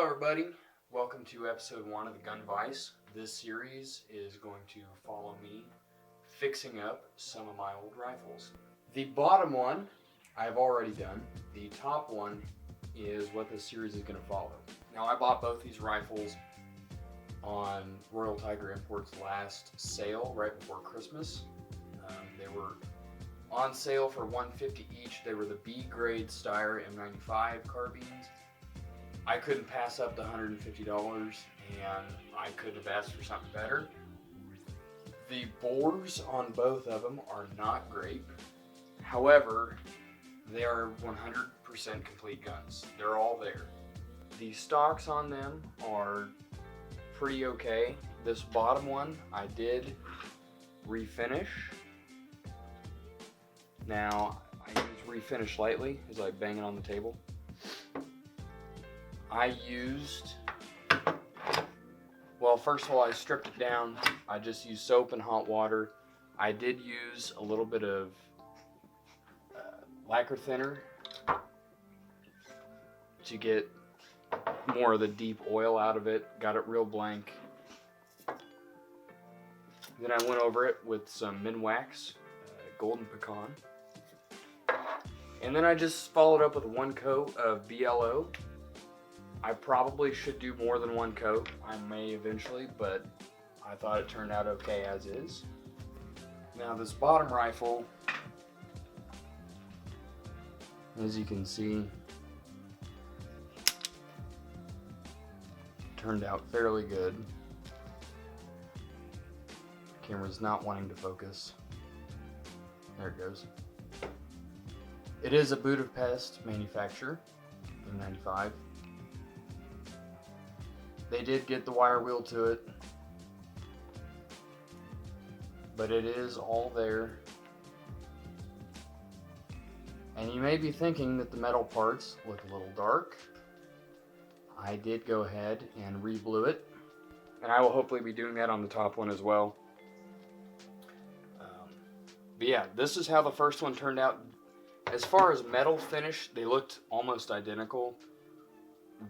everybody, welcome to episode 1 of the Gun Vise. This series is going to follow me fixing up some of my old rifles. The bottom one I've already done. The top one is what this series is going to follow. Now, I bought both these rifles on Royal Tiger Imports last sale right before Christmas. They were on sale for $150 each. They were the B grade Steyr M95 carbines. I couldn't pass up the $150, and I couldn't have asked for something better. The bores on both of them are not great. However, they are 100% complete guns. They're all there. The stocks on them are pretty okay. This bottom one I did refinish. Now, I use refinish lightly as I bang it on the table. Well, first of all, I stripped it down. I just used soap and hot water. I did use a little bit of lacquer thinner to get more of the deep oil out of it. Got it real blank. Then I went over it with some Minwax, Golden Pecan. And then I just followed up with 1 coat of BLO. I probably should do more than 1 coat. I may eventually, but I thought it turned out okay as is. Now this bottom rifle, as you can see, turned out fairly good. Camera's not wanting to focus. There it goes. It is a Budapest manufacturer, M95. They did get the wire wheel to it, but it is all there. And you may be thinking that the metal parts look a little dark. I did go ahead and re-blue it, and I will hopefully be doing that on the top one as well. But yeah, this is how the first one turned out. As far as metal finish, they looked almost identical.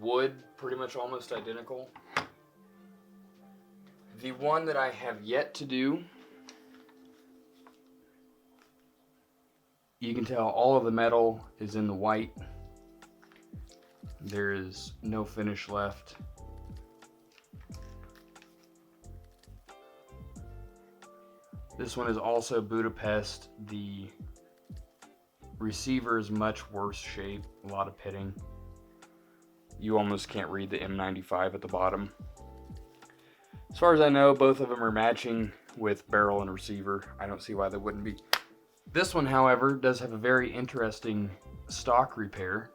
Wood, pretty much almost identical. The one that I have yet to do, you can tell all of the metal is in the white. There is no finish left. This one is also Budapest. The receiver is much worse shape, a lot of pitting. You almost can't read the M95 at the bottom. As far as I know, both of them are matching with barrel and receiver. I don't see why they wouldn't be. This one, however, does have a very interesting stock repair.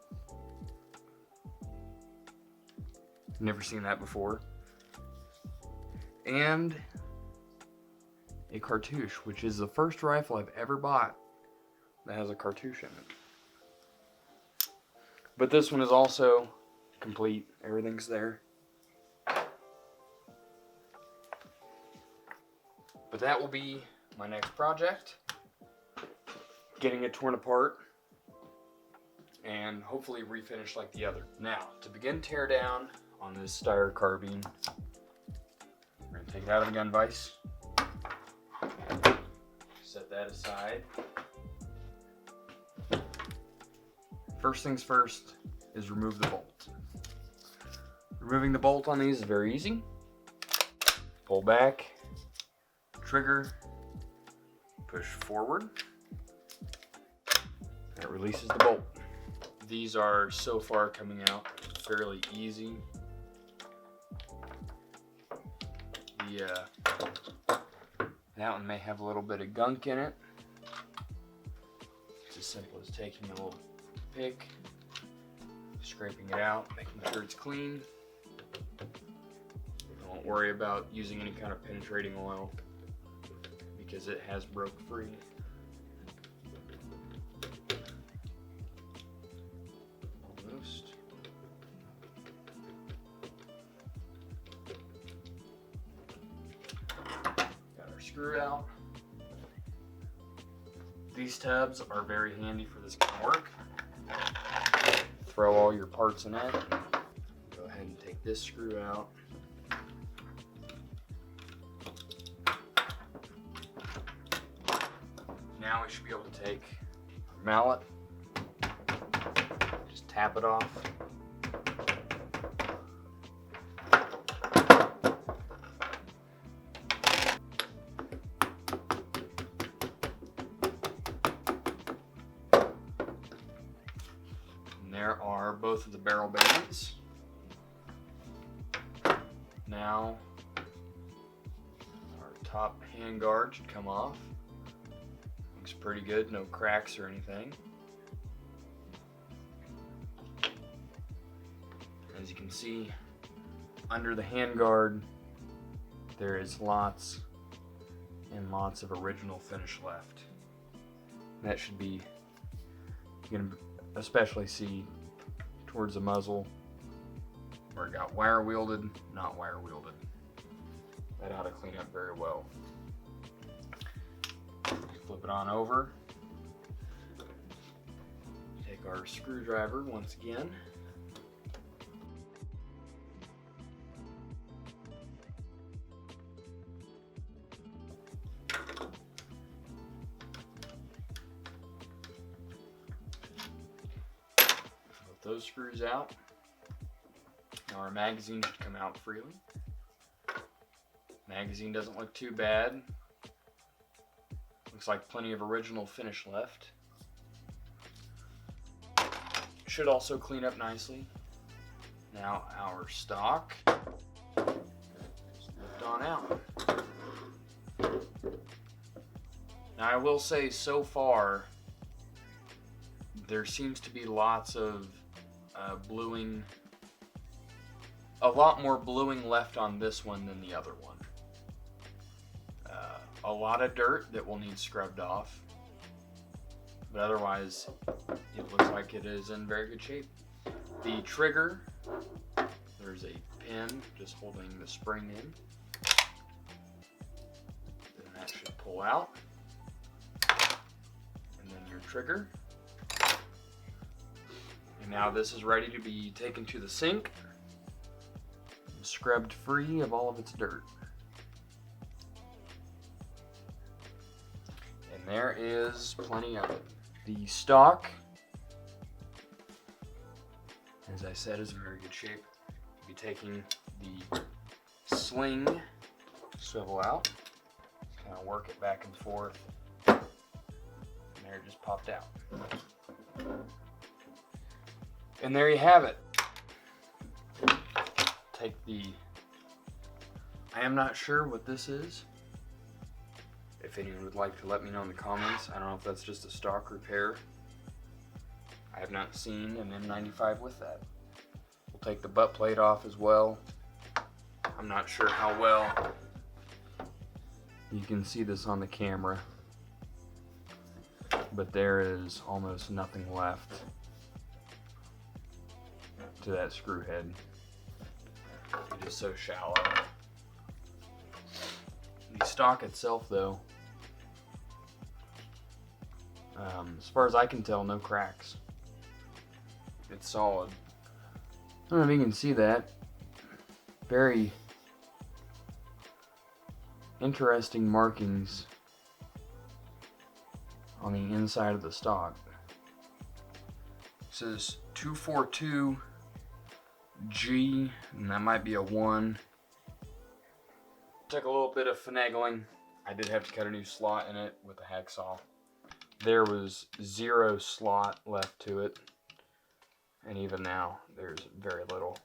Never seen that before. And a cartouche, which is the first rifle I've ever bought that has a cartouche in it. But this one is also complete. Everything's there. But that will be my next project. Getting it torn apart and hopefully refinished like the other. Now, to begin teardown on this Steyr carbine, we're going to take it out of the gun vise. Set that aside. First things first is remove the bolt. Removing the bolt on these is very easy. Pull back, trigger, push forward. That releases the bolt. These are so far coming out fairly easy. That one may have a little bit of gunk in it. It's as simple as taking a little pick, scraping it out, making sure it's clean. Don't worry about using any kind of penetrating oil because it has broke free. Almost. Got our screw out. These tubs are very handy for this kind of work. Throw all your parts in it. Go ahead ahead and take this screw out. Now we should be able to take our mallet, just tap it off. And there are both of the barrel bands. Now our top hand guard should come off. Looks pretty good, no cracks or anything. As you can see, under the handguard, there is lots and lots of original finish left. That should be, you can especially see towards the muzzle where it got wire wielded, not wire wielded. That ought to clean up very well. Flip it on over. Take our screwdriver once again. Flip those screws out. Now our magazine should come out freely. Magazine doesn't look too bad. Looks like plenty of original finish left. Should also clean up nicely. Now our stock. Just lift on out. Now I will say, so far, there seems to be lots of bluing, a lot more bluing left on this one than the other one. A lot of dirt that will need scrubbed off, but otherwise it looks like it is in very good shape. The trigger, there's a pin just holding the spring in, then that should pull out, and then your trigger. And now this is ready to be taken to the sink and scrubbed free of all of its dirt. And there is plenty of it. The stock, as I said, is in very good shape. You'll be taking the sling swivel out, kind of work it back and forth, and there it just popped out. And there you have it. Take the, I am not sure what this is. If anyone would like to let me know in the comments. I don't know if that's just a stock repair. I have not seen an M95 with that. We'll take the butt plate off as well. I'm not sure how well you can see this on the camera, but there is almost nothing left to that screw head. It is so shallow. The stock itself, though, as far as I can tell, no cracks. It's solid. I don't know if you can see that. Very interesting markings on the inside of the stock. It says 242G, and that might be a 1. Took a little bit of finagling. I did have to cut a new slot in it with a hacksaw. There was 0 slot left to it, and even now there's very little.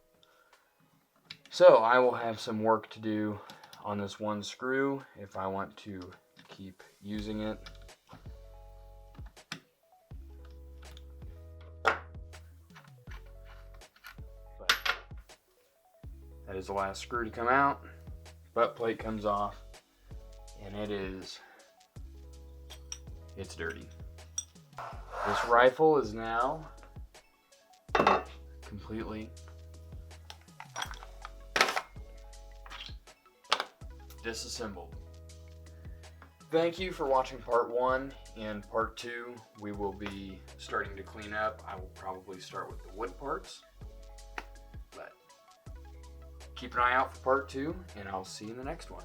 So I will have some work to do on this one screw if I want to keep using it. But that is the last screw to come out. Butt plate comes off, and it's dirty. This rifle is now completely disassembled. Thank you for watching part 1. In part 2, we will be starting to clean up. I will probably start with the wood parts, but Keep an eye out for part 2, and I'll see you in the next one.